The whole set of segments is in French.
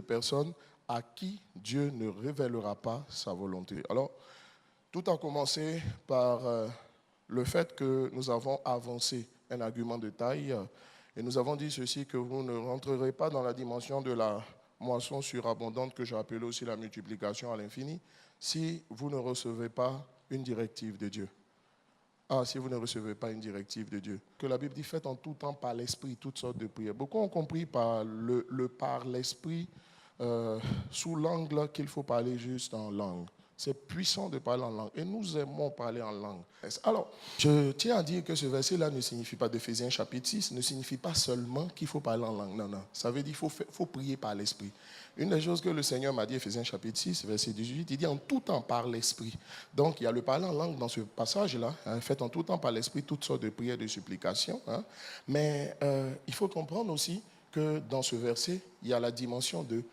personnes à qui Dieu ne révélera pas sa volonté. Alors, tout a commencé par le fait que nous avons avancé un argument de taille et nous avons dit ceci, que vous ne rentrerez pas dans la dimension de la moisson surabondante que j'ai appelée aussi la multiplication à l'infini si vous ne recevez pas une directive de Dieu. Ah, si vous ne recevez pas une directive de Dieu. Que la Bible dit, faites en tout temps par l'esprit toutes sortes de prières. Beaucoup ont compris par par l'esprit sous l'angle qu'il faut parler juste en langue. C'est puissant de parler en langue. Et nous aimons parler en langue. Alors, je tiens à dire que ce verset-là ne signifie pas, d'Éphésiens chapitre 6, ne signifie pas seulement qu'il faut parler en langue. Non, non. Ça veut dire qu'il faut prier par l'esprit. Une des choses que le Seigneur m'a dit, Éphésiens chapitre 6, verset 18, il dit en tout temps par l'esprit. Donc, il y a le parler en langue dans ce passage-là. Hein, faites en tout temps par l'esprit toutes sortes de prières, de supplications. Hein. Mais il faut comprendre aussi que dans ce verset, il y a la dimension de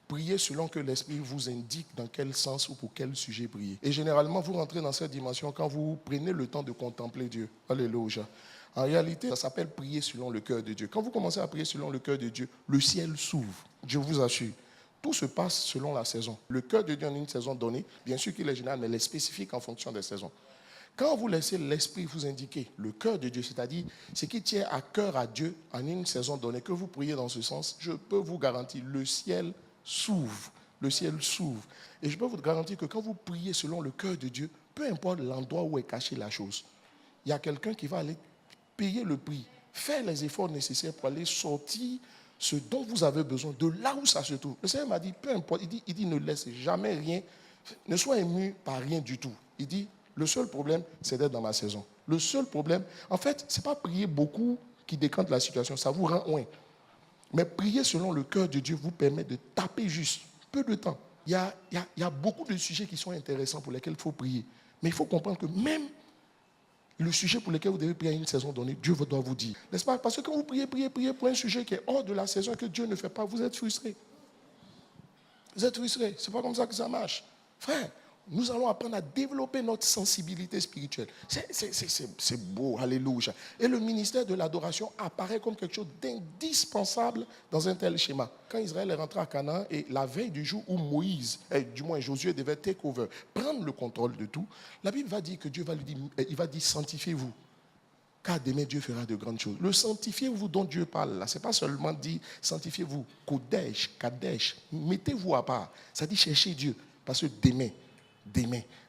priez selon que l'Esprit vous indique dans quel sens ou pour quel sujet prier. Et généralement, vous rentrez dans cette dimension quand vous prenez le temps de contempler Dieu. Alléluia. En réalité, ça s'appelle prier selon le cœur de Dieu. Quand vous commencez à prier selon le cœur de Dieu, le ciel s'ouvre. Je vous assure. Tout se passe selon la saison. Le cœur de Dieu en une saison donnée, bien sûr qu'il est général, mais il est spécifique en fonction des saisons. Quand vous laissez l'Esprit vous indiquer le cœur de Dieu, c'est-à-dire ce qui tient à cœur à Dieu en une saison donnée, que vous priez dans ce sens, je peux vous garantir, le ciel s'ouvre. Le ciel s'ouvre. Et je peux vous garantir que quand vous priez selon le cœur de Dieu, peu importe l'endroit où est cachée la chose, il y a quelqu'un qui va aller payer le prix, faire les efforts nécessaires pour aller sortir ce dont vous avez besoin, de là où ça se trouve. Le Seigneur m'a dit, peu importe, il dit ne laisse jamais rien, ne sois ému par rien du tout. Il dit, le seul problème, c'est d'être dans ma saison. Le seul problème, en fait, ce n'est pas prier beaucoup qui décante la situation, ça vous rend loin. Mais prier selon le cœur de Dieu vous permet de taper juste, peu de temps. Il y a beaucoup de sujets qui sont intéressants pour lesquels il faut prier. Mais il faut comprendre que même le sujet pour lequel vous devez prier à une saison donnée, Dieu doit vous dire. N'est-ce pas? Parce que quand vous priez pour un sujet qui est hors de la saison et que Dieu ne fait pas, vous êtes frustré. Vous êtes frustré. Ce n'est pas comme ça que ça marche. Frère, nous allons apprendre à développer notre sensibilité spirituelle. C'est beau, alléluia. Et le ministère de l'adoration apparaît comme quelque chose d'indispensable dans un tel schéma. Quand Israël est rentré à Canaan et la veille du jour où Moïse, du moins Josué devait take over, prendre le contrôle de tout, la Bible va dire que Dieu va lui dire, il va dire sanctifiez-vous. Car demain Dieu fera de grandes choses. Le sanctifiez-vous dont Dieu parle là, ce n'est pas seulement dire sanctifiez-vous, Kodesh, Kadesh, mettez-vous à part. Ça dit cherchez Dieu, parce que demain.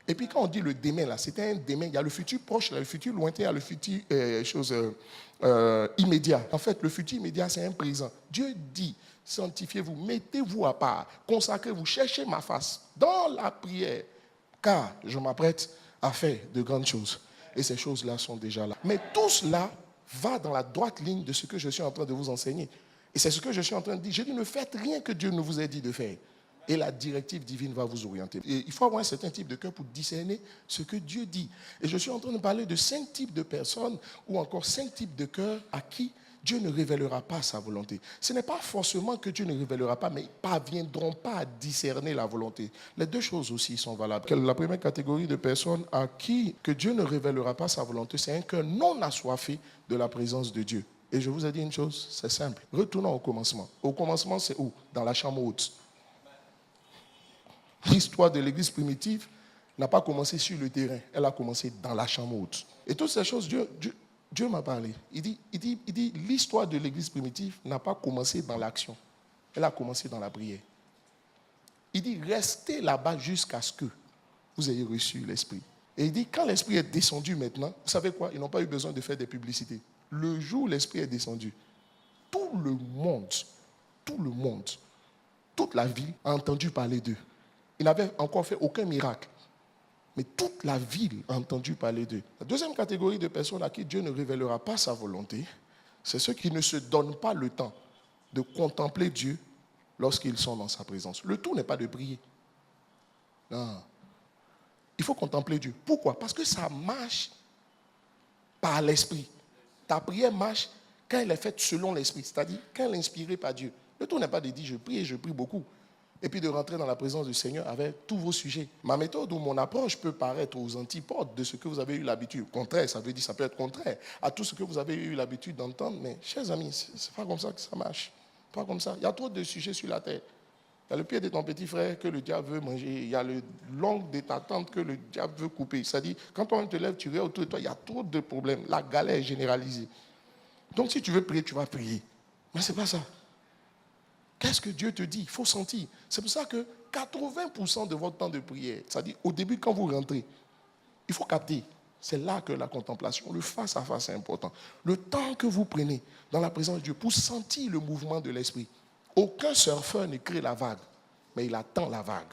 Et puis quand on dit le demain là, c'était un demain, il y a le futur proche, il y a le futur lointain, il y a le futur immédiat. En fait, le futur immédiat, c'est un présent. Dieu dit, sanctifiez-vous, mettez-vous à part, consacrez-vous, cherchez ma face dans la prière, car je m'apprête à faire de grandes choses. Et ces choses-là sont déjà là. Mais tout cela va dans la droite ligne de ce que je suis en train de vous enseigner. Et c'est ce que je suis en train de dire. Je dis, ne faites rien que Dieu ne vous ait dit de faire. Et la directive divine va vous orienter. Et il faut avoir un certain type de cœur pour discerner ce que Dieu dit. Et je suis en train de parler de 5 types de personnes ou encore 5 types de cœurs à qui Dieu ne révélera pas sa volonté. Ce n'est pas forcément que Dieu ne révélera pas, mais ils ne parviendront pas à discerner la volonté. Les deux choses aussi sont valables. La première catégorie de personnes à qui que Dieu ne révélera pas sa volonté, c'est un cœur non assoiffé de la présence de Dieu. Et je vous ai dit une chose, c'est simple. Retournons au commencement. Au commencement, c'est où? Dans la chambre haute. L'histoire de l'église primitive n'a pas commencé sur le terrain, elle a commencé dans la chambre haute. Et toutes ces choses, Dieu m'a parlé. Il dit, l'histoire de l'église primitive n'a pas commencé dans l'action, elle a commencé dans la prière. Il dit, restez là-bas jusqu'à ce que vous ayez reçu l'Esprit. Et il dit, quand l'Esprit est descendu maintenant, vous savez quoi? Ils n'ont pas eu besoin de faire des publicités. Le jour où l'Esprit est descendu, tout le monde, toute la ville a entendu parler d'eux. Ils n'avaient encore fait aucun miracle. Mais toute la ville a entendu parler d'eux. La deuxième catégorie de personnes à qui Dieu ne révélera pas sa volonté, c'est ceux qui ne se donnent pas le temps de contempler Dieu lorsqu'ils sont dans sa présence. Le tout n'est pas de prier. Non. Il faut contempler Dieu. Pourquoi? Parce que ça marche par l'Esprit. Ta prière marche quand elle est faite selon l'Esprit, c'est-à-dire quand elle est inspirée par Dieu. Le tout n'est pas de dire je prie et je prie beaucoup. Et puis de rentrer dans la présence du Seigneur avec tous vos sujets. Ma méthode ou mon approche peut paraître aux antipodes de ce que vous avez eu l'habitude. Contraire, ça veut dire ça peut être contraire à tout ce que vous avez eu l'habitude d'entendre. Mais chers amis, c'est pas comme ça que ça marche. Pas comme ça. Il y a trop de sujets sur la terre. Il y a le pied de ton petit frère que le diable veut manger. Il y a le l'ongle de ta tante que le diable veut couper. C'est-à-dire, quand on te lève, tu regardes autour de toi, il y a trop de problèmes. La galère est généralisée. Donc, si tu veux prier, tu vas prier. Mais ce n'est pas ça. Qu'est-ce que Dieu te dit? Il faut sentir. C'est pour ça que 80% de votre temps de prière, c'est-à-dire au début, quand vous rentrez, il faut capter. C'est là que la contemplation, le face-à-face est important. Le temps que vous prenez dans la présence de Dieu pour sentir le mouvement de l'esprit. Aucun surfeur ne crée la vague, mais il attend la vague.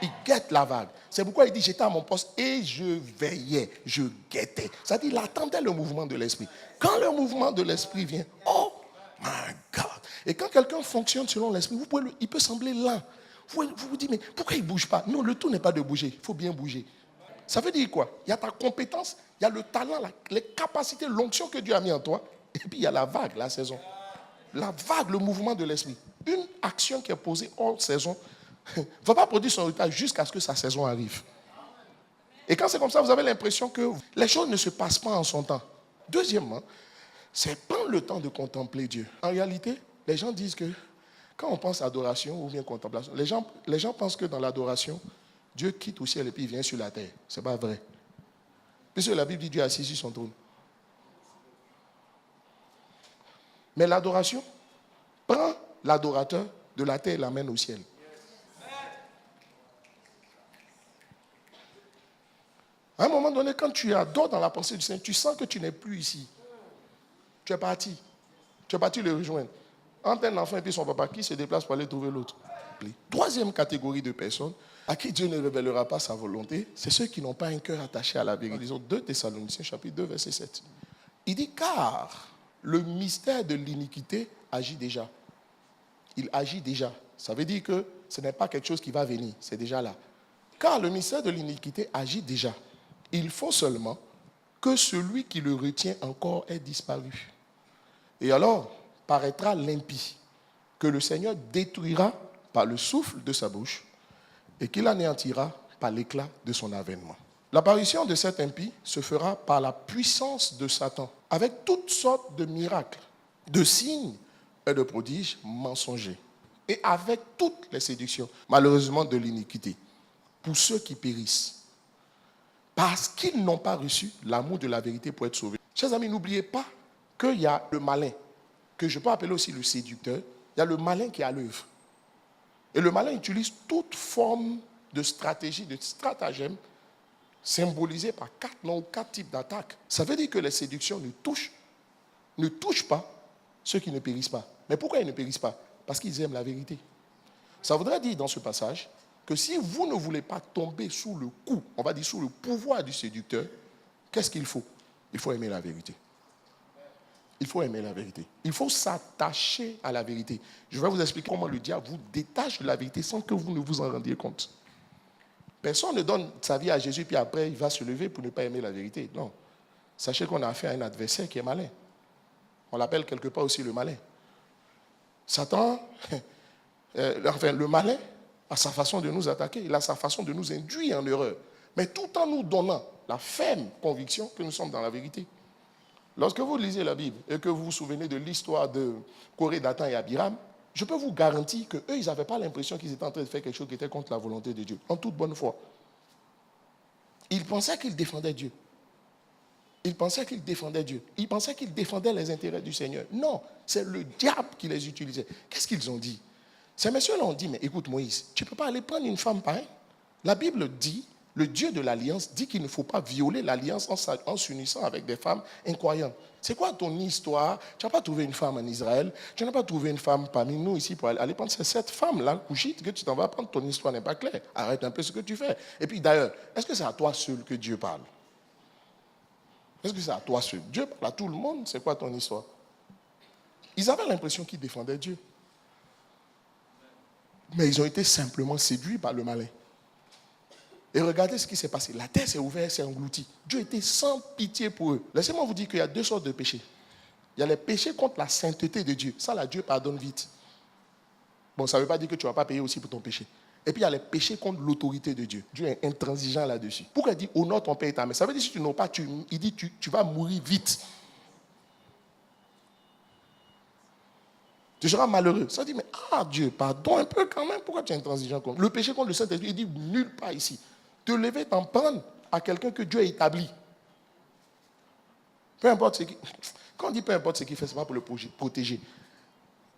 Il guette la vague. C'est pourquoi il dit, j'étais à mon poste et je veillais, je guettais. C'est-à-dire, il attendait le mouvement de l'esprit. Quand le mouvement de l'esprit vient, oh my God. Et quand quelqu'un fonctionne selon l'esprit, il peut sembler lent. Vous vous dites, mais pourquoi il ne bouge pas? Non, le tout n'est pas de bouger. Il faut bien bouger. Ça veut dire quoi? Il y a ta compétence, il y a le talent, les capacités, l'onction que Dieu a mis en toi. Et puis il y a la vague, la saison. La vague, le mouvement de l'esprit. Une action qui est posée hors saison ne va pas produire son résultat jusqu'à ce que sa saison arrive. Et quand c'est comme ça, vous avez l'impression que les choses ne se passent pas en son temps. Deuxièmement, c'est prendre le temps de contempler Dieu. En réalité, les gens disent que quand on pense à adoration ou bien contemplation, les gens pensent que dans l'adoration, Dieu quitte au ciel et puis il vient sur la terre. Ce n'est pas vrai. Puisque la Bible dit Dieu est assis sur son trône. Mais l'adoration prend l'adorateur de la terre et l'amène au ciel. À un moment donné, quand tu adores dans la pensée du Seigneur, tu sens que tu n'es plus ici. Tu es parti. Tu es parti le rejoindre. Entre un enfant et puis son papa, qui se déplace pour aller trouver l'autre. Troisième catégorie de personnes à qui Dieu ne révélera pas sa volonté, c'est ceux qui n'ont pas un cœur attaché à la vérité. Disons 2 Thessaloniciens, chapitre 2, verset 7. Il dit, car le mystère de l'iniquité agit déjà. Il agit déjà. Ça veut dire que ce n'est pas quelque chose qui va venir, c'est déjà là. Car le mystère de l'iniquité agit déjà. Il faut seulement que celui qui le retient encore ait disparu. Et alors paraîtra l'impie, que le Seigneur détruira par le souffle de sa bouche et qu'il anéantira par l'éclat de son avènement. L'apparition de cet impie se fera par la puissance de Satan, avec toutes sortes de miracles, de signes et de prodiges mensongers, et avec toutes les séductions, malheureusement de l'iniquité, pour ceux qui périssent, parce qu'ils n'ont pas reçu l'amour de la vérité pour être sauvés. Chers amis, n'oubliez pas qu'il y a le malin, que je peux appeler aussi le séducteur. Il y a le malin qui est à l'œuvre. Et le malin utilise toute forme de stratégie, de stratagème, symbolisé par 4 noms ou 4 types d'attaques. Ça veut dire que les séductions ne touchent pas ceux qui ne périssent pas. Mais pourquoi ils ne périssent pas? Parce qu'ils aiment la vérité. Ça voudrait dire dans ce passage que si vous ne voulez pas tomber sous le coup, on va dire sous le pouvoir du séducteur, qu'est-ce qu'il faut? Il faut aimer la vérité. Il faut aimer la vérité. Il faut s'attacher à la vérité. Je vais vous expliquer comment le diable vous détache de la vérité sans que vous ne vous en rendiez compte. Personne ne donne sa vie à Jésus puis après il va se lever pour ne pas aimer la vérité. Non. Sachez qu'on a affaire à un adversaire qui est malin. On l'appelle quelque part aussi le malin. Satan, le malin a sa façon de nous attaquer. Il a sa façon de nous induire en erreur. Mais tout en nous donnant la ferme conviction que nous sommes dans la vérité. Lorsque vous lisez la Bible et que vous vous souvenez de l'histoire de Corée, Dathan et Abiram, je peux vous garantir qu'eux, ils n'avaient pas l'impression qu'ils étaient en train de faire quelque chose qui était contre la volonté de Dieu, en toute bonne foi. Ils pensaient qu'ils défendaient Dieu. Ils pensaient qu'ils défendaient Dieu. Ils pensaient qu'ils défendaient les intérêts du Seigneur. Non, c'est le diable qui les utilisait. Qu'est-ce qu'ils ont dit? Ces messieurs-là ont dit, mais écoute Moïse, tu ne peux pas aller prendre une femme pareille. La Bible dit, le Dieu de l'alliance dit qu'il ne faut pas violer l'alliance en s'unissant avec des femmes incroyantes. C'est quoi ton histoire? Tu n'as pas trouvé une femme en Israël, tu n'as pas trouvé une femme parmi nous ici pour aller prendre cette femme-là, couchite, que tu t'en vas prendre, ton histoire n'est pas claire. Arrête un peu ce que tu fais. Et puis d'ailleurs, est-ce que c'est à toi seul que Dieu parle? Est-ce que c'est à toi seul? Dieu parle à tout le monde, c'est quoi ton histoire? Ils avaient l'impression qu'ils défendaient Dieu. Mais ils ont été simplement séduits par le malin. Et regardez ce qui s'est passé. La terre s'est ouverte, s'est engloutie. Dieu était sans pitié pour eux. Laissez-moi vous dire qu'il y a 2 sortes de péchés. Il y a les péchés contre la sainteté de Dieu. Ça, là, Dieu pardonne vite. Bon, ça ne veut pas dire que tu ne vas pas payer aussi pour ton péché. Et puis, il y a les péchés contre l'autorité de Dieu. Dieu est intransigeant là-dessus. Pourquoi il dit honore ton père et ta mère? Ça veut dire que si tu n'honores pas, il dit tu vas mourir vite. Tu seras malheureux. Ça dit, mais Dieu, pardon un peu quand même. Pourquoi tu es intransigeant comme le péché contre le Saint-Esprit, il dit nulle part ici. Te lever, t'en prendre à quelqu'un que Dieu a établi. Peu importe ce qui... Quand on dit peu importe ce qu'il fait, ce n'est pas pour le protéger.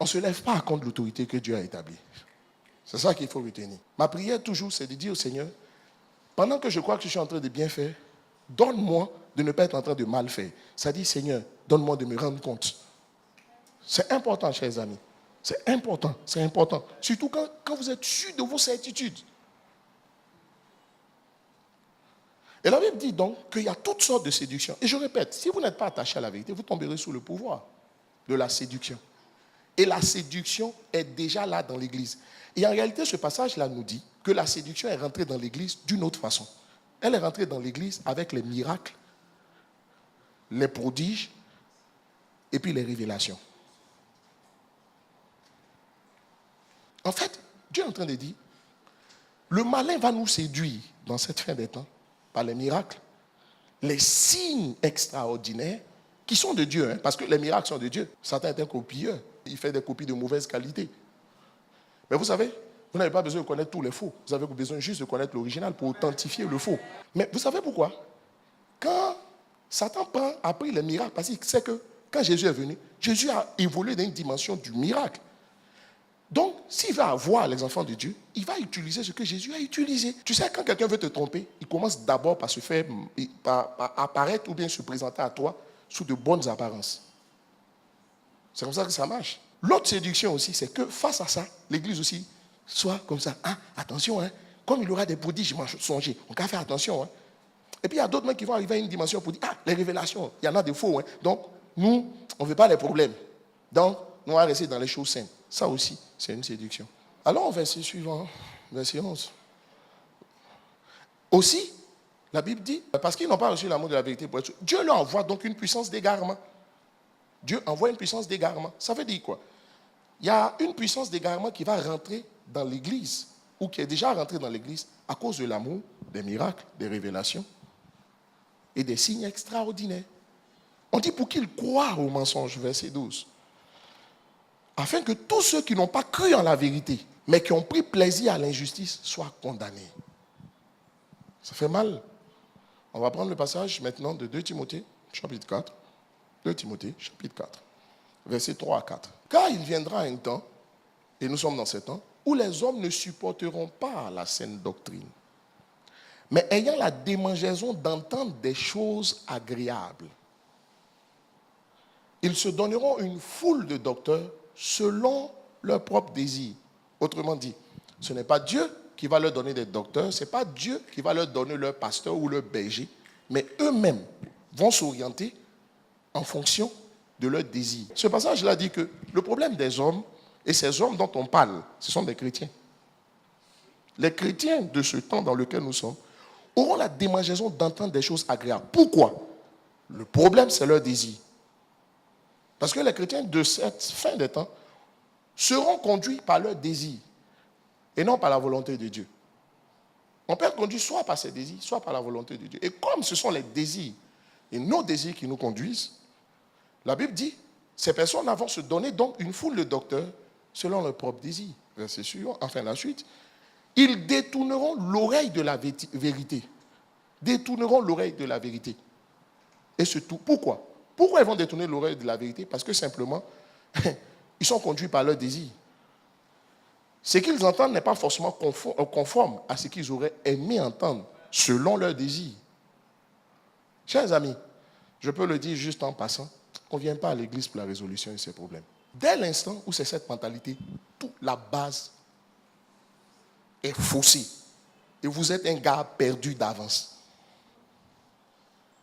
On ne se lève pas contre l'autorité que Dieu a établie. C'est ça qu'il faut retenir. Ma prière toujours, c'est de dire au Seigneur, pendant que je crois que je suis en train de bien faire, donne-moi de ne pas être en train de mal faire. Ça dit, Seigneur, donne-moi de me rendre compte. C'est important, chers amis. C'est important, c'est important. Surtout quand vous êtes sûr de vos certitudes. Et la Bible dit donc qu'il y a toutes sortes de séductions. Et je répète, si vous n'êtes pas attaché à la vérité, vous tomberez sous le pouvoir de la séduction. Et la séduction est déjà là dans l'Église. Et en réalité, ce passage-là nous dit que la séduction est rentrée dans l'Église d'une autre façon. Elle est rentrée dans l'Église avec les miracles, les prodiges et puis les révélations. En fait, Dieu est en train de dire, le malin va nous séduire dans cette fin des temps par les miracles, les signes extraordinaires qui sont de Dieu, parce que les miracles sont de Dieu. Satan est un copieur, il fait des copies de mauvaise qualité. Mais vous savez, vous n'avez pas besoin de connaître tous les faux, vous avez besoin juste de connaître l'original pour authentifier le faux. Mais vous savez pourquoi? Quand Satan a pris les miracles, parce qu'il sait que quand Jésus est venu, Jésus a évolué dans une dimension du miracle. Donc, s'il va avoir les enfants de Dieu, il va utiliser ce que Jésus a utilisé. Tu sais, quand quelqu'un veut te tromper, il commence d'abord par se faire, par apparaître ou bien se présenter à toi sous de bonnes apparences. C'est comme ça que ça marche. L'autre séduction aussi, c'est que face à ça, l'Église aussi soit comme ça. Ah, attention, comme il y aura des prodiges mensongers, on doit faire attention. Et puis il y a d'autres qui vont arriver à une dimension pour dire, les révélations, il y en a des faux. Donc, nous, on ne veut pas les problèmes. Donc, nous allons rester dans les choses saines. Ça aussi, c'est une séduction. Alors, au verset suivant, verset 11. Aussi, la Bible dit, parce qu'ils n'ont pas reçu l'amour de la vérité pour être... Dieu leur envoie donc une puissance d'égarement. Dieu envoie une puissance d'égarement. Ça veut dire quoi? Il y a une puissance d'égarement qui va rentrer dans l'Église, ou qui est déjà rentrée dans l'Église, à cause de l'amour, des miracles, des révélations et des signes extraordinaires. On dit pour qu'ils croient au mensonge, verset 12. Afin que tous ceux qui n'ont pas cru en la vérité, mais qui ont pris plaisir à l'injustice, soient condamnés. Ça fait mal. On va prendre le passage maintenant de 2 Timothée, chapitre 4. 2 Timothée, chapitre 4, versets 3 à 4. Car il viendra un temps, et nous sommes dans ce temps, où les hommes ne supporteront pas la saine doctrine, mais ayant la démangeaison d'entendre des choses agréables. Ils se donneront une foule de docteurs selon leur propre désir. Autrement dit, ce n'est pas Dieu qui va leur donner des docteurs, ce n'est pas Dieu qui va leur donner leur pasteur ou leur berger, mais eux-mêmes vont s'orienter en fonction de leur désir. Ce passage-là dit que le problème des hommes, et ces hommes dont on parle, ce sont des chrétiens. Les chrétiens de ce temps dans lequel nous sommes auront la démangeaison d'entendre des choses agréables. Pourquoi? Le problème, c'est leur désir. Parce que les chrétiens de cette fin des temps seront conduits par leur désir et non par la volonté de Dieu. On peut être conduit soit par ses désirs, soit par la volonté de Dieu. Et comme ce sont les désirs et nos désirs qui nous conduisent, la Bible dit, ces personnes vont se donner donc une foule de docteurs selon leurs propres désirs. Verset suivant, enfin la suite. Ils détourneront l'oreille de la vérité. Détourneront l'oreille de la vérité. Et surtout, pourquoi? Pourquoi ils vont détourner l'oreille de la vérité? Parce que simplement, ils sont conduits par leurs désirs. Ce qu'ils entendent n'est pas forcément conforme à ce qu'ils auraient aimé entendre selon leurs désirs. Chers amis, je peux le dire juste en passant, on ne vient pas à l'église pour la résolution de ces problèmes. Dès l'instant où c'est cette mentalité, toute la base est faussée. Et vous êtes un gars perdu d'avance.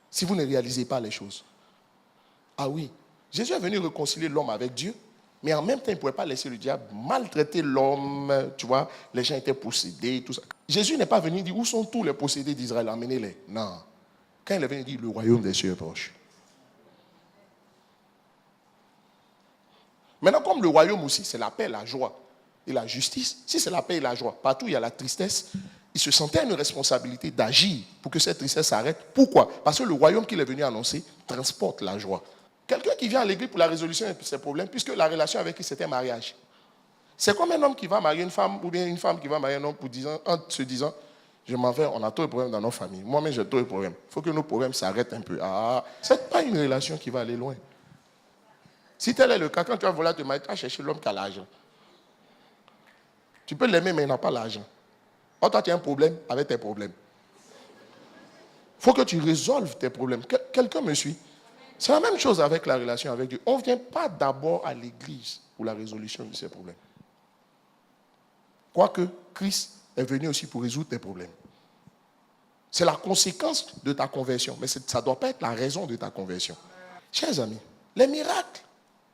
Si vous ne réalisez pas les choses. Ah oui, Jésus est venu réconcilier l'homme avec Dieu, mais en même temps, il ne pouvait pas laisser le diable maltraiter l'homme. Tu vois, les gens étaient possédés, tout ça. Jésus n'est pas venu dire, où sont tous les possédés d'Israël? Emmenez-les. Non. Quand il est venu dire, le royaume des cieux est proche. Maintenant, comme le royaume aussi, c'est la paix, la joie et la justice. Si c'est la paix et la joie, partout il y a la tristesse, il se sentait une responsabilité d'agir pour que cette tristesse s'arrête. Pourquoi? Parce que le royaume qu'il est venu annoncer transporte la joie. Quelqu'un qui vient à l'église pour la résolution de ses problèmes, puisque la relation avec lui, c'était mariage. C'est comme un homme qui va marier une femme, ou bien une femme qui va marier un homme en se disant, je m'en vais, on a trop de problèmes dans nos familles. Moi-même, j'ai trop de problèmes. Il faut que nos problèmes s'arrêtent un peu. Ce n'est pas une relation qui va aller loin. Si tel est le cas, quand tu vas vouloir te marier, tu vas chercher l'homme qui a l'argent. Tu peux l'aimer, mais il n'a pas l'argent. Or, toi, tu as un problème avec tes problèmes. Il faut que tu résolves tes problèmes. Quelqu'un me suit? C'est la même chose avec la relation avec Dieu. On ne vient pas d'abord à l'église pour la résolution de ces problèmes. Quoique Christ est venu aussi pour résoudre tes problèmes. C'est la conséquence de ta conversion, mais ça ne doit pas être la raison de ta conversion. Chers amis, les miracles,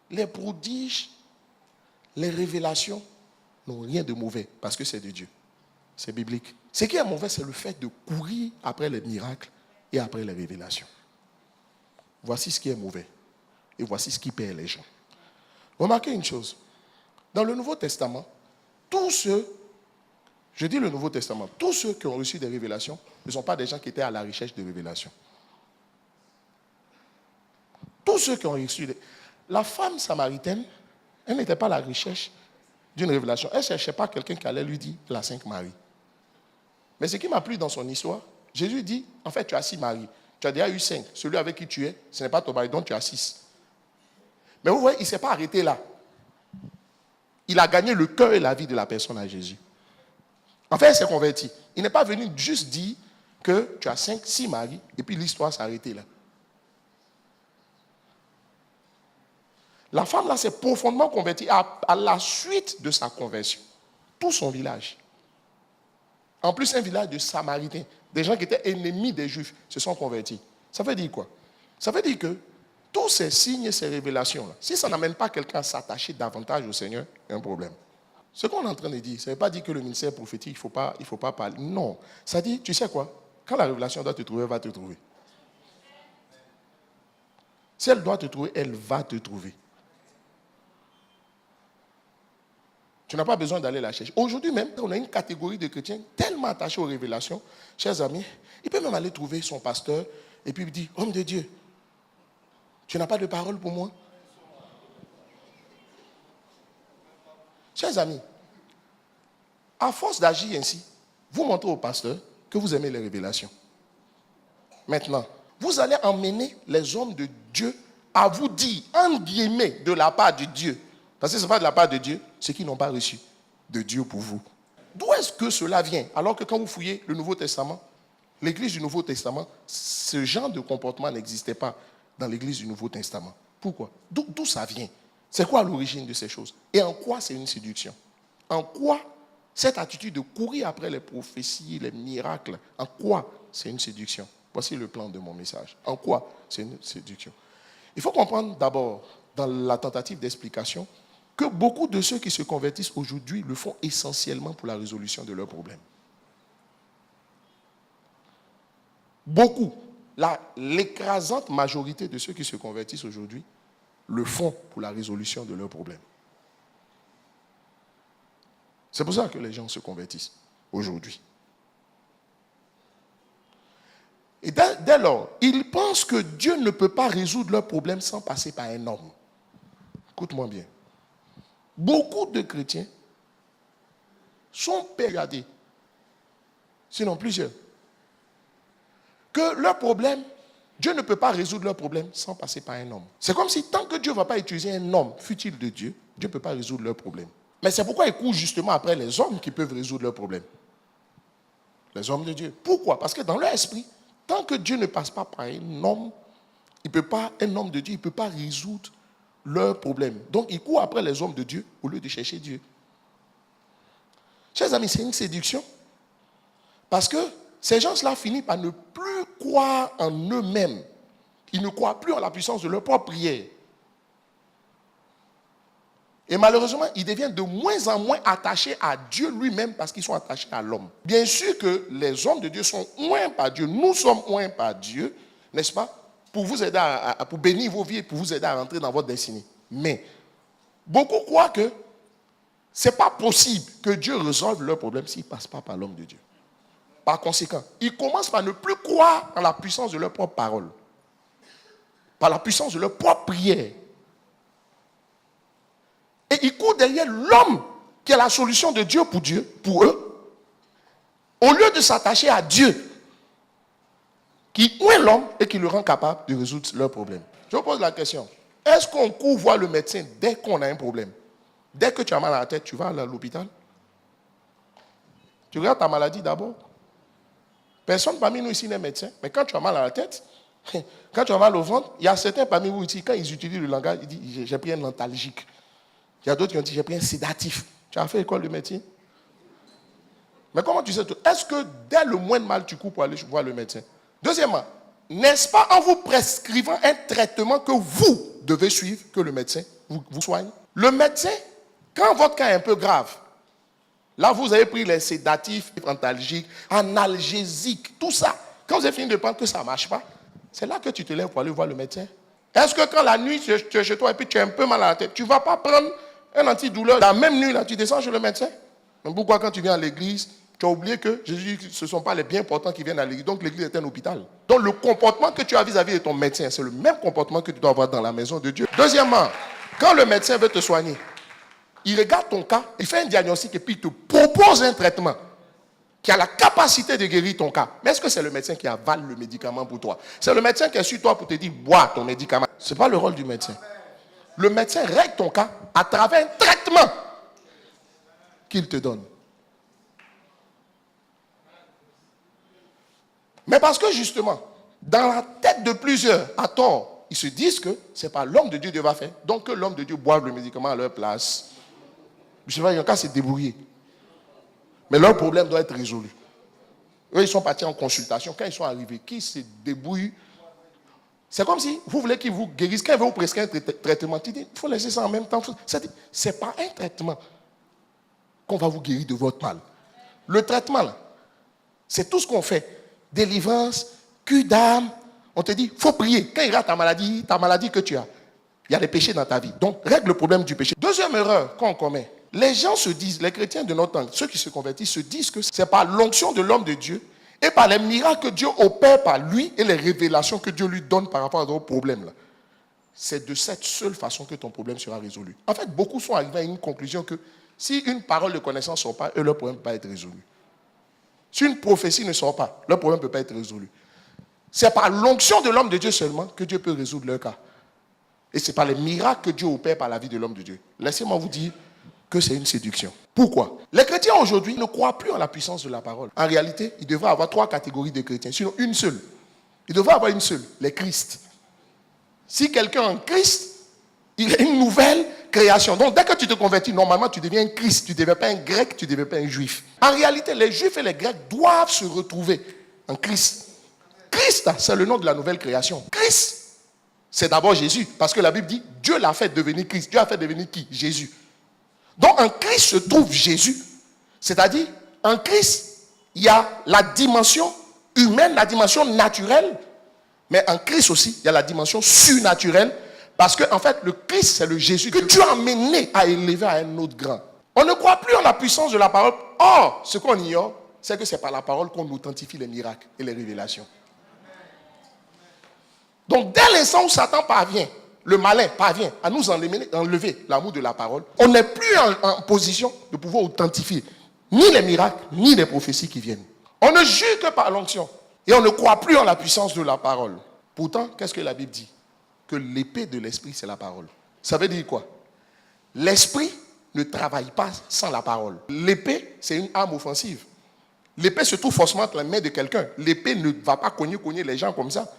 les prodiges, les révélations n'ont rien de mauvais parce que c'est de Dieu. C'est biblique. Ce qui est mauvais, c'est le fait de courir après les miracles et après les révélations. Voici ce qui est mauvais. Et voici ce qui perd les gens. Remarquez une chose. Dans le Nouveau Testament, tous ceux qui ont reçu des révélations ne sont pas des gens qui étaient à la recherche de révélations. Tous ceux qui ont reçu... La femme samaritaine, elle n'était pas à la recherche d'une révélation. Elle ne cherchait pas quelqu'un qui allait lui dire la Sainte Marie. Mais ce qui m'a plu dans son histoire, Jésus dit, en fait, tu as 6 maris. Tu as déjà eu 5. Celui avec qui tu es, ce n'est pas ton mari, donc tu as 6. Mais vous voyez, il ne s'est pas arrêté là. Il a gagné le cœur et la vie de la personne à Jésus. En fait, il s'est converti. Il n'est pas venu juste dire que tu as 5, 6 maris, et puis l'histoire s'est arrêtée là. La femme là s'est profondément convertie à la suite de sa conversion. Tout son village. En plus, un village de Samaritains. Des gens qui étaient ennemis des Juifs se sont convertis. Ça veut dire quoi? Ça veut dire que tous ces signes et ces révélations-là, si ça n'amène pas quelqu'un à s'attacher davantage au Seigneur, il y a un problème. Ce qu'on est en train de dire, ça ne veut pas dire que le ministère prophétique, il ne faut pas parler. Non. Ça dit, tu sais quoi? Quand la révélation doit te trouver, elle va te trouver. Si elle doit te trouver, elle va te trouver. Tu n'as pas besoin d'aller la chercher. Aujourd'hui même, on a une catégorie de chrétiens tellement attachés aux révélations, chers amis, il peut même aller trouver son pasteur et puis lui dire, homme de Dieu, tu n'as pas de parole pour moi? Chers amis, à force d'agir ainsi, vous montrez au pasteur que vous aimez les révélations. Maintenant, vous allez emmener les hommes de Dieu à vous dire, en guillemets, de la part de Dieu. Parce que ce n'est pas de la part de Dieu, ce qu'ils n'ont pas reçu de Dieu pour vous. D'où est-ce que cela vient? Alors que quand vous fouillez le Nouveau Testament, l'église du Nouveau Testament, ce genre de comportement n'existait pas dans l'église du Nouveau Testament. Pourquoi? D'où ça vient? C'est quoi l'origine de ces choses? Et en quoi c'est une séduction? En quoi cette attitude de courir après les prophéties, les miracles, en quoi c'est une séduction? Voici le plan de mon message. En quoi c'est une séduction? Il faut comprendre d'abord, dans la tentative d'explication, que beaucoup de ceux qui se convertissent aujourd'hui le font essentiellement pour la résolution de leurs problèmes. Beaucoup, l'écrasante majorité de ceux qui se convertissent aujourd'hui le font pour la résolution de leurs problèmes. C'est pour ça que les gens se convertissent aujourd'hui. Et dès lors, ils pensent que Dieu ne peut pas résoudre leurs problèmes sans passer par un homme. Écoute-moi bien. Beaucoup de chrétiens sont persuadés, sinon plusieurs, que leurs problèmes, Dieu ne peut pas résoudre leurs problèmes sans passer par un homme. C'est comme si tant que Dieu ne va pas utiliser un homme fût-il de Dieu, Dieu ne peut pas résoudre leurs problèmes. Mais c'est pourquoi ils courent justement après les hommes qui peuvent résoudre leurs problèmes. Les hommes de Dieu. Pourquoi? Parce que dans leur esprit, tant que Dieu ne passe pas par un homme, un homme de Dieu, il ne peut pas résoudre leurs problèmes. Donc, ils courent après les hommes de Dieu au lieu de chercher Dieu. Chers amis, c'est une séduction. Parce que ces gens-là finissent par ne plus croire en eux-mêmes. Ils ne croient plus en la puissance de leur propre prière. Et malheureusement, ils deviennent de moins en moins attachés à Dieu lui-même parce qu'ils sont attachés à l'homme. Bien sûr que les hommes de Dieu sont oints par Dieu. Nous sommes oints par Dieu, n'est-ce pas? Pour vous aider pour bénir vos vies et pour vous aider à rentrer dans votre destinée. Mais beaucoup croient que ce n'est pas possible que Dieu résolve leurs problèmes s'il ne passe pas par l'homme de Dieu. Par conséquent, ils commencent par ne plus croire en la puissance de leur propre parole. par la puissance de leur propre prière. Et ils courent derrière l'homme qui est la solution de Dieu pour eux, au lieu de s'attacher à Dieu, qui est l'homme et qui le rend capable de résoudre leurs problèmes. Je vous pose la question. Est-ce qu'on court voir le médecin dès qu'on a un problème? Dès que tu as mal à la tête, tu vas à l'hôpital? Tu regardes ta maladie d'abord? Personne parmi nous ici n'est médecin. Mais quand tu as mal à la tête, quand tu as mal au ventre, il y a certains parmi vous ici, quand ils utilisent le langage, ils disent j'ai pris un antalgique. Il y a d'autres qui ont dit j'ai pris un sédatif. Tu as fait école de médecine? Mais comment tu sais tout? Est-ce que dès le moindre mal, tu cours pour aller voir le médecin? Deuxièmement, n'est-ce pas en vous prescrivant un traitement que vous devez suivre que le médecin vous soigne? Le médecin, quand votre cas est un peu grave, là vous avez pris les sédatifs, antalgiques, analgésiques, tout ça. Quand vous avez fini de prendre que ça ne marche pas, c'est là que tu te lèves pour aller voir le médecin. Est-ce que quand la nuit tu es chez toi et puis tu as un peu mal à la tête, tu ne vas pas prendre un antidouleur la même nuit, là, tu descends chez le médecin? Mais pourquoi quand tu viens à l'église, tu as oublié que Jésus dit que ce ne sont pas les bien portants qui viennent à l'église. Donc l'église est un hôpital. Donc le comportement que tu as vis-à-vis de ton médecin, c'est le même comportement que tu dois avoir dans la maison de Dieu. Deuxièmement, quand le médecin veut te soigner, il regarde ton cas, il fait un diagnostic et puis il te propose un traitement qui a la capacité de guérir ton cas. Mais est-ce que c'est le médecin qui avale le médicament pour toi? C'est le médecin qui est sur toi pour te dire bois ton médicament. Ce n'est pas le rôle du médecin. Le médecin règle ton cas à travers un traitement qu'il te donne. Mais parce que justement, dans la tête de plusieurs, à tort, ils se disent que ce n'est pas l'homme de Dieu qui va faire. Donc que l'homme de Dieu boive le médicament à leur place. Je sais pas, il y a qu'à se débrouiller. Mais leur problème doit être résolu. Eux, ils sont partis en consultation. Quand ils sont arrivés, qui se débrouille? C'est comme si vous voulez qu'ils vous guérissent. Quand ils vous prescrivent un traitement, tu dis, il faut laisser ça en même temps. Ce n'est pas un traitement qu'on va vous guérir de votre mal. Le traitement, là, c'est tout ce qu'on fait. Délivrance, cure d'âme. On te dit, il faut prier. Quand il y a ta maladie que tu as, il y a des péchés dans ta vie. Donc, règle le problème du péché. Deuxième erreur qu'on commet. Les gens se disent, les chrétiens de notre temps, ceux qui se convertissent, se disent que c'est par l'onction de l'homme de Dieu et par les miracles que Dieu opère par lui et les révélations que Dieu lui donne par rapport à nos problèmes. Là. C'est de cette seule façon que ton problème sera résolu. En fait, beaucoup sont arrivés à une conclusion que si une parole de connaissance ne sort pas, leur problème ne peut pas être résolu. Si une prophétie ne sort pas, leur problème ne peut pas être résolu. C'est par l'onction de l'homme de Dieu seulement que Dieu peut résoudre leur cas. Et c'est par les miracles que Dieu opère par la vie de l'homme de Dieu. Laissez-moi vous dire que c'est une séduction. Pourquoi? Les chrétiens aujourd'hui ne croient plus en la puissance de la parole. En réalité, il devrait y avoir 3 catégories de chrétiens, sinon une seule. Il devrait y avoir une seule, les Christ. Si quelqu'un est en Christ, il est une nouvelle création. Donc dès que tu te convertis, normalement tu deviens un Christ. Tu ne deviens pas un grec, tu ne deviens pas un juif. En réalité, les juifs et les grecs doivent se retrouver en Christ. Christ, c'est le nom de la nouvelle création. Christ, c'est d'abord Jésus. Parce que la Bible dit, Dieu l'a fait devenir Christ. Dieu a fait devenir qui? Jésus. Donc en Christ se trouve Jésus. C'est-à-dire, en Christ, il y a la dimension humaine, la dimension naturelle. Mais en Christ aussi, il y a la dimension surnaturelle. Parce que, en fait, le Christ, c'est le Jésus que Dieu a amené à élever à un autre grand. On ne croit plus en la puissance de la parole. Or, ce qu'on ignore, c'est que c'est par la parole qu'on authentifie les miracles et les révélations. Donc, dès l'instant où Satan parvient, le malin parvient à nous enlever l'amour de la parole, on n'est plus en position de pouvoir authentifier ni les miracles, ni les prophéties qui viennent. On ne jure que par l'onction. Et on ne croit plus en la puissance de la parole. Pourtant, qu'est-ce que la Bible dit? Que l'épée de l'esprit, c'est la parole. Ça veut dire quoi? L'esprit ne travaille pas sans la parole. L'épée, c'est une arme offensive. L'épée se trouve forcément entre les mains de quelqu'un. L'épée ne va pas cogner les gens comme ça.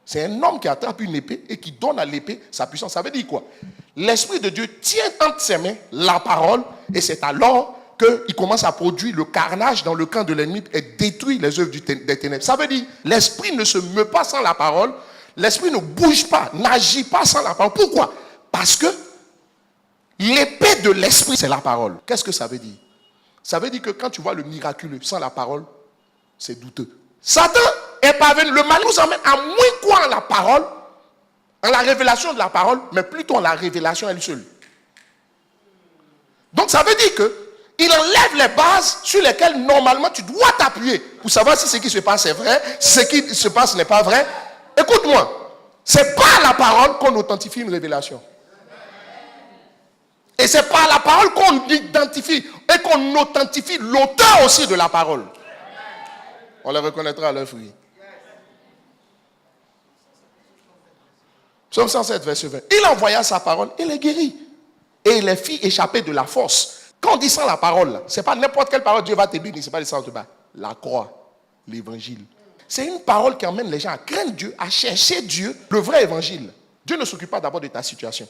C'est un homme qui attrape une épée et qui donne à l'épée sa puissance. Ça veut dire quoi? L'Esprit de Dieu tient entre ses mains la parole et c'est alors qu'il commence à produire le carnage dans le camp de l'ennemi et détruit les œuvres des ténèbres. Ça veut dire l'Esprit ne se meut pas sans la parole. L'Esprit ne bouge pas, n'agit pas sans la parole. Pourquoi? Parce que l'épée de l'Esprit, c'est la parole. Qu'est-ce que ça veut dire? Ça veut dire que quand tu vois le miraculeux sans la parole, c'est douteux. Satan est parvenu, le mal nous emmène à moins croire en la parole, en la révélation de la parole, mais plutôt en la révélation elle seule. Donc ça veut dire que il enlève les bases sur lesquelles normalement tu dois t'appuyer pour savoir si ce qui se passe est vrai, si ce qui se passe n'est pas vrai. Écoute-moi, C'est par la parole qu'on authentifie une révélation. Et c'est par la parole qu'on identifie et qu'on authentifie l'auteur aussi de la parole. On les reconnaîtra à leurs fruits. Psaume 107, verset 20. Il envoya sa parole et les guérit. Et il les fit échapper de la force. Quand on dit sans la parole, ce n'est pas n'importe quelle parole Dieu va te bénir, ce n'est pas les sens de bas. La croix, l'évangile. C'est une parole qui emmène les gens à craindre Dieu, à chercher Dieu, le vrai évangile. Dieu ne s'occupe pas d'abord de ta situation.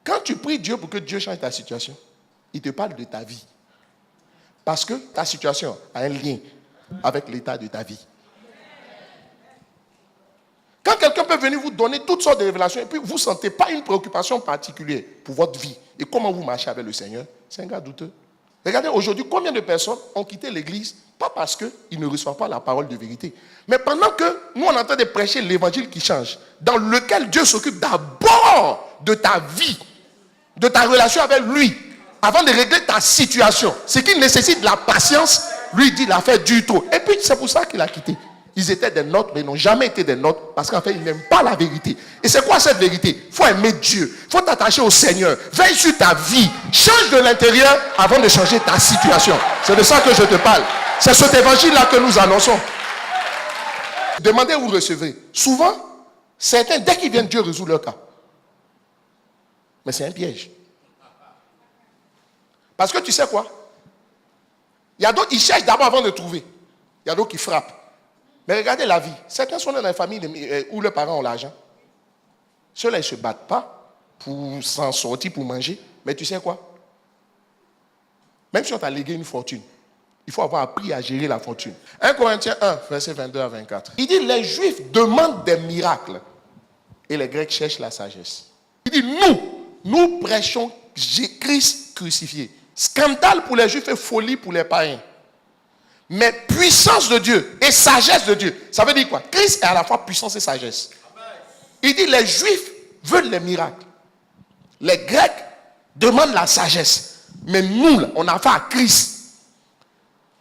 Quand tu pries Dieu pour que Dieu change ta situation, il te parle de ta vie. Parce que ta situation a un lien avec l'état de ta vie. Quand quelqu'un peut venir vous donner toutes sortes de révélations et puis vous ne sentez pas une préoccupation particulière pour votre vie et comment vous marchez avec le Seigneur, c'est un gars douteux. Regardez aujourd'hui combien de personnes ont quitté l'église, pas parce qu'ils ne reçoivent pas la parole de vérité, mais pendant que nous on est en train de prêcher l'évangile qui change, dans lequel Dieu s'occupe d'abord de ta vie, de ta relation avec lui, avant de régler ta situation. Ce qui nécessite de la patience, lui dit l'affaire dure trop. Et puis c'est pour ça qu'il a quitté. Ils étaient des nôtres, mais ils n'ont jamais été des nôtres parce qu'en fait, ils n'aiment pas la vérité. Et c'est quoi cette vérité? Il faut aimer Dieu. Il faut t'attacher au Seigneur. Veille sur ta vie. Change de l'intérieur avant de changer ta situation. C'est de ça que je te parle. C'est cet évangile-là que nous annonçons. Demandez où vous recevez. Souvent, certains, dès qu'ils viennent, Dieu résout leur cas. Mais c'est un piège. Parce que tu sais quoi? Il y a d'autres, ils cherchent d'abord avant de trouver. Il y a d'autres qui frappent. Mais regardez la vie. Certains sont dans les familles où leurs parents ont l'argent. Ceux-là, ils ne se battent pas pour s'en sortir, pour manger. Mais tu sais quoi? Même si on t'a légué une fortune, il faut avoir appris à gérer la fortune. 1 Corinthiens 1, verset 22 à 24. Il dit, les Juifs demandent des miracles et les Grecs cherchent la sagesse. Il dit, nous prêchons Christ crucifié. Scandale pour les Juifs et folie pour les païens. Mais puissance de Dieu et sagesse de Dieu. Ça veut dire quoi? Christ est à la fois puissance et sagesse. Il dit les Juifs veulent les miracles. Les Grecs demandent la sagesse. Mais nous, on a affaire à Christ.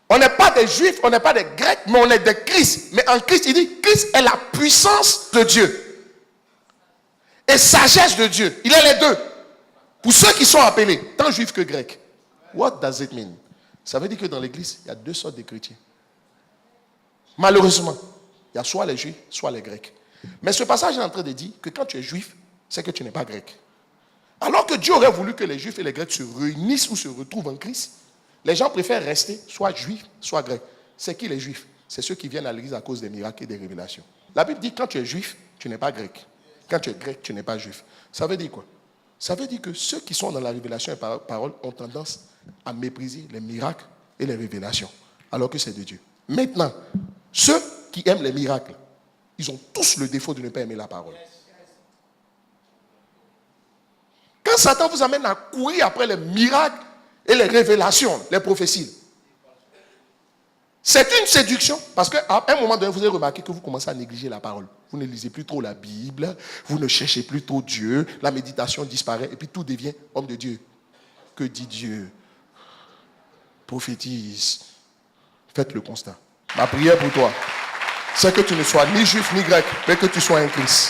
On n'est pas des Juifs, on n'est pas des Grecs, mais on est des Christ. Mais en Christ, il dit Christ est la puissance de Dieu. Et sagesse de Dieu. Il est les deux. Pour ceux qui sont appelés, tant Juifs que Grecs. What does it mean? Ça veut dire que dans l'église, il y a deux sortes de chrétiens. Malheureusement, il y a soit les juifs, soit les grecs. Mais ce passage est en train de dire que quand tu es juif, c'est que tu n'es pas grec. Alors que Dieu aurait voulu que les juifs et les grecs se réunissent ou se retrouvent en Christ, les gens préfèrent rester soit juifs, soit grecs. C'est qui les juifs? C'est ceux qui viennent à l'église à cause des miracles et des révélations. La Bible dit que quand tu es juif, tu n'es pas grec. Quand tu es grec, tu n'es pas juif. Ça veut dire quoi? Ça veut dire que ceux qui sont dans la révélation et la parole ont tendance à mépriser les miracles et les révélations, alors que c'est de Dieu. Maintenant, ceux qui aiment les miracles, ils ont tous le défaut de ne pas aimer la parole. Quand Satan vous amène à courir après les miracles et les révélations, les prophéties, c'est une séduction, parce qu'à un moment donné, vous avez remarqué que vous commencez à négliger la parole. Vous ne lisez plus trop la Bible, vous ne cherchez plus trop Dieu, la méditation disparaît, et puis tout devient homme de Dieu. Que dit Dieu? Prophétise. Faites le constat. Ma prière pour toi, c'est que tu ne sois ni juif ni grec, mais que tu sois un Christ.